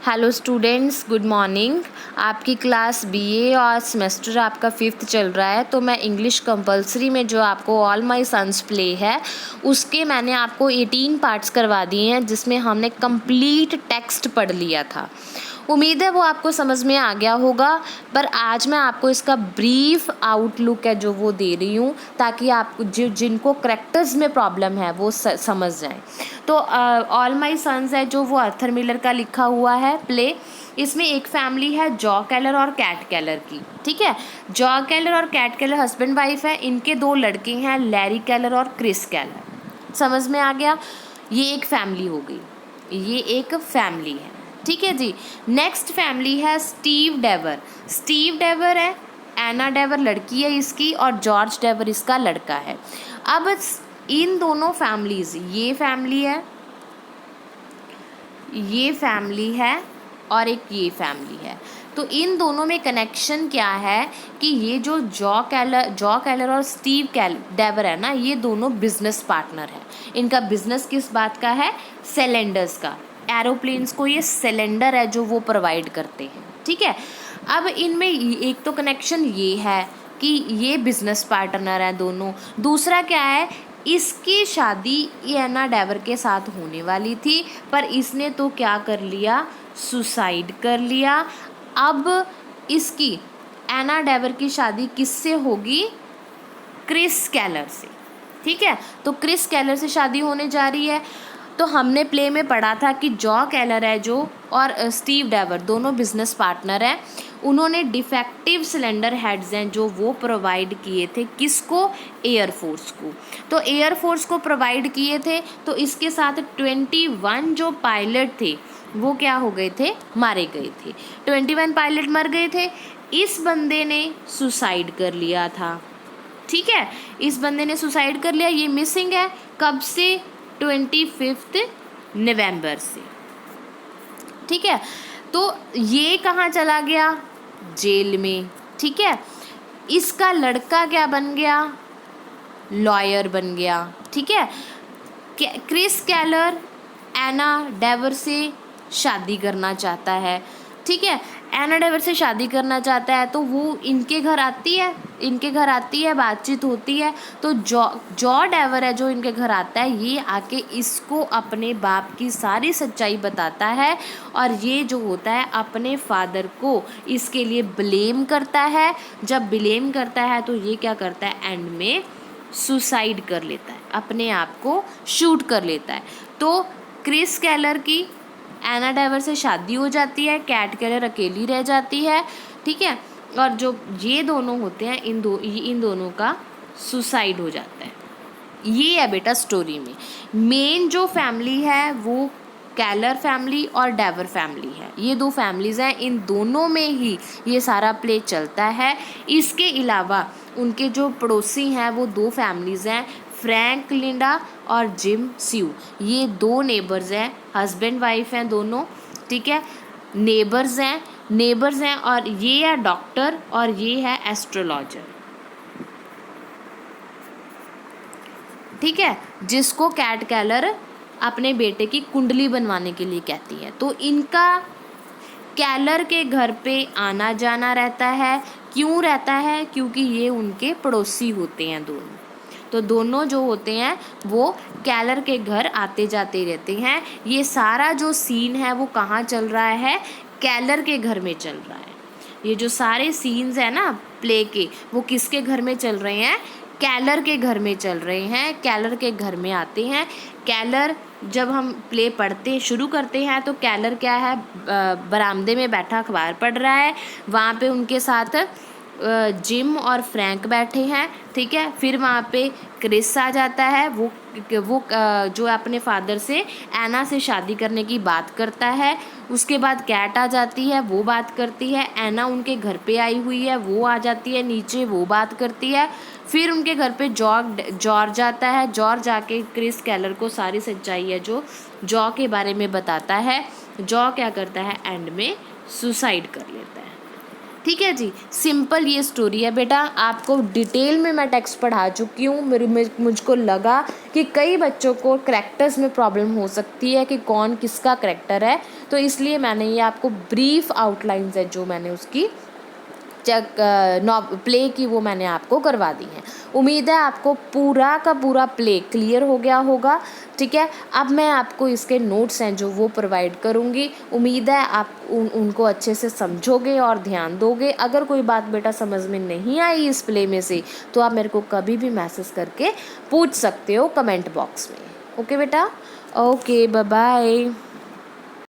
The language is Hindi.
Hello students, good morning. आपकी क्लास बीए और सेमेस्टर आपका 5th चल रहा है, तो मैं इंग्लिश कंपलसरी में जो आपको ऑल माय सन्स प्ले है उसके मैंने आपको 18 पार्ट्स करवा दिए हैं, जिसमें हमने कंप्लीट टेक्स्ट पढ़ लिया था। उम्मीद है वो आपको समझ में आ गया होगा, पर आज मैं आपको इसका ब्रीफ आउटलुक है जो वो दे रही हूँ, ताकि आप जिनको करेक्टर्स में प्रॉब्लम है वो समझ जाएं। तो ऑल माय सन्स है जो वो आर्थर मिलर का लिखा हुआ है प्ले। इसमें एक फैमिली है जॉ केलर और कैट केलर की, ठीक है। जॉ केलर और कैट केलर हस्बैंड वाइफ है। इनके 2 लड़के हैं, लैरी केलर और क्रिस केलर। समझ में आ गया? ये एक फैमिली हो गई, ये एक फैमिली है, ठीक है जी। नेक्स्ट फैमिली है स्टीव डेवर। स्टीव डेवर है, एना डेवर लड़की है इसकी, और जॉर्ज डेवर इसका लड़का है। अब इन दोनों फैमिलीज, ये फैमिली है, ये फैमिली है, और एक ये फैमिली है। तो इन दोनों में कनेक्शन क्या है कि ये जो जॉ केलर और स्टीव डेवर है ना, ये दोनों बिजनेस पार्टनर हैं। इनका बिजनेस किस बात का है? सिलेंडर्स का। एरोप्लेन्स को ये सिलेंडर है जो वो प्रोवाइड करते हैं, ठीक है। अब इनमें एक तो कनेक्शन ये है कि ये बिजनेस पार्टनर है दोनों। दूसरा क्या है, इसकी शादी एना डेवर के साथ होने वाली थी, पर इसने तो क्या कर लिया? सुसाइड कर लिया। अब इसकी एना डेवर की शादी किससे होगी? क्रिस केलर से, ठीक है। तो क्रिस केलर से शादी होने जा रही है। तो हमने प्ले में पढ़ा था कि जॉ केलर है जो और स्टीव डेवर दोनों बिजनेस पार्टनर हैं। उन्होंने डिफेक्टिव सिलेंडर हेड्स हैं जो वो प्रोवाइड किए थे, किसको? एयरफोर्स को। तो एयरफोर्स को प्रोवाइड किए थे, तो इसके साथ 21 जो पायलट थे वो क्या हो गए थे? मारे गए थे। 21 पायलट मर गए थे। इस बंदे ने सुसाइड कर लिया था, ठीक है। इस बंदे ने सुसाइड कर लिया। ये मिसिंग है कब से? 25 नवंबर से, ठीक है। तो ये कहाँ चला गया? जेल में, ठीक है। इसका लड़का क्या बन गया? लॉयर बन गया, ठीक है। क्रिस केलर एना डेवर से शादी करना चाहता है, ठीक है। एना डेवर से शादी करना चाहता है, तो वो इनके घर आती है, बातचीत होती है। तो जॉ डेवर है जो इनके घर आता है, ये आके इसको अपने बाप की सारी सच्चाई बताता है, और ये जो होता है अपने फादर को इसके लिए ब्लेम करता है। जब ब्लेम करता है तो ये क्या करता है? एंड में सुसाइड कर लेता है, अपने आप को शूट कर लेता है। तो क्रिस केलर की एना डेवर से शादी हो जाती है, कैट केलर अकेली रह जाती है, ठीक है। और जो ये दोनों होते हैं, इन दोनों का सुसाइड हो जाता है। ये है बेटा स्टोरी में। मेन जो फैमिली है वो केलर फैमिली और डेवर फैमिली है। ये 2 फैमिलीज़ हैं, इन दोनों में ही ये सारा प्ले चलता है। इसके अलावा उनके जो पड़ोसी हैं वो 2 फैमिलीज़ हैं, फ्रैंक लिंडा और जिम स्यू। ये 2 नेबर्स हैं, हस्बैंड वाइफ हैं दोनों, ठीक है। नेबर्स हैं, और ये है डॉक्टर और ये है एस्ट्रोलॉजर, ठीक है, जिसको कैट केलर अपने बेटे की कुंडली बनवाने के लिए कहती है। तो इनका केलर के घर पे आना जाना रहता है। क्यों रहता है? क्योंकि ये उनके पड़ोसी होते हैं दोनों। तो दोनों जो होते हैं वो केलर के घर आते जाते रहते हैं। ये सारा जो सीन है वो कहाँ चल रहा है? केलर के घर में चल रहा है। ये जो सारे सीन्स हैं ना प्ले के, वो किसके घर में चल रहे हैं? केलर के घर में चल रहे हैं। केलर के घर में आते हैं। केलर, जब हम प्ले पढ़ते शुरू करते हैं तो केलर क्या है? बरामदे में बैठा अखबार पढ़ रहा है। वहाँ पे उनके साथ जिम और फ्रैंक बैठे हैं, ठीक है। फिर वहाँ पे क्रिस आ जाता है। वो जो अपने फादर से एना से शादी करने की बात करता है। उसके बाद कैट आ जाती है, वो बात करती है। एना उनके घर पे आई हुई है, वो आ जाती है नीचे, वो बात करती है। फिर उनके घर पे जॉर्ज आता है। जॉर्ज आके क्रिस केलर को सारी सच्चाई है जो जॉ के बारे में बताता है। जॉ क्या करता है? एंड में सुसाइड कर लेता है। ठीक है जी, सिंपल ये स्टोरी है बेटा। आपको डिटेल में मैं टेक्स्ट पढ़ा चुकी हूँ। मुझको लगा कि कई बच्चों को करैक्टर्स में प्रॉब्लम हो सकती है कि कौन किसका करैक्टर है, तो इसलिए मैंने ये आपको ब्रीफ आउटलाइंस है जो मैंने उसकी प्ले की वो मैंने आपको करवा दी है। उम्मीद है आपको पूरा का पूरा प्ले क्लियर हो गया होगा। ठीक है, अब मैं आपको इसके नोट्स हैं जो वो प्रोवाइड करूँगी। उम्मीद है आप उनको अच्छे से समझोगे और ध्यान दोगे। अगर कोई बात बेटा समझ में नहीं आई इस प्ले में से, तो आप मेरे को कभी भी मैसेज करके पूछ सकते हो कमेंट बॉक्स में। ओके बेटा, ओके, बाय बाय।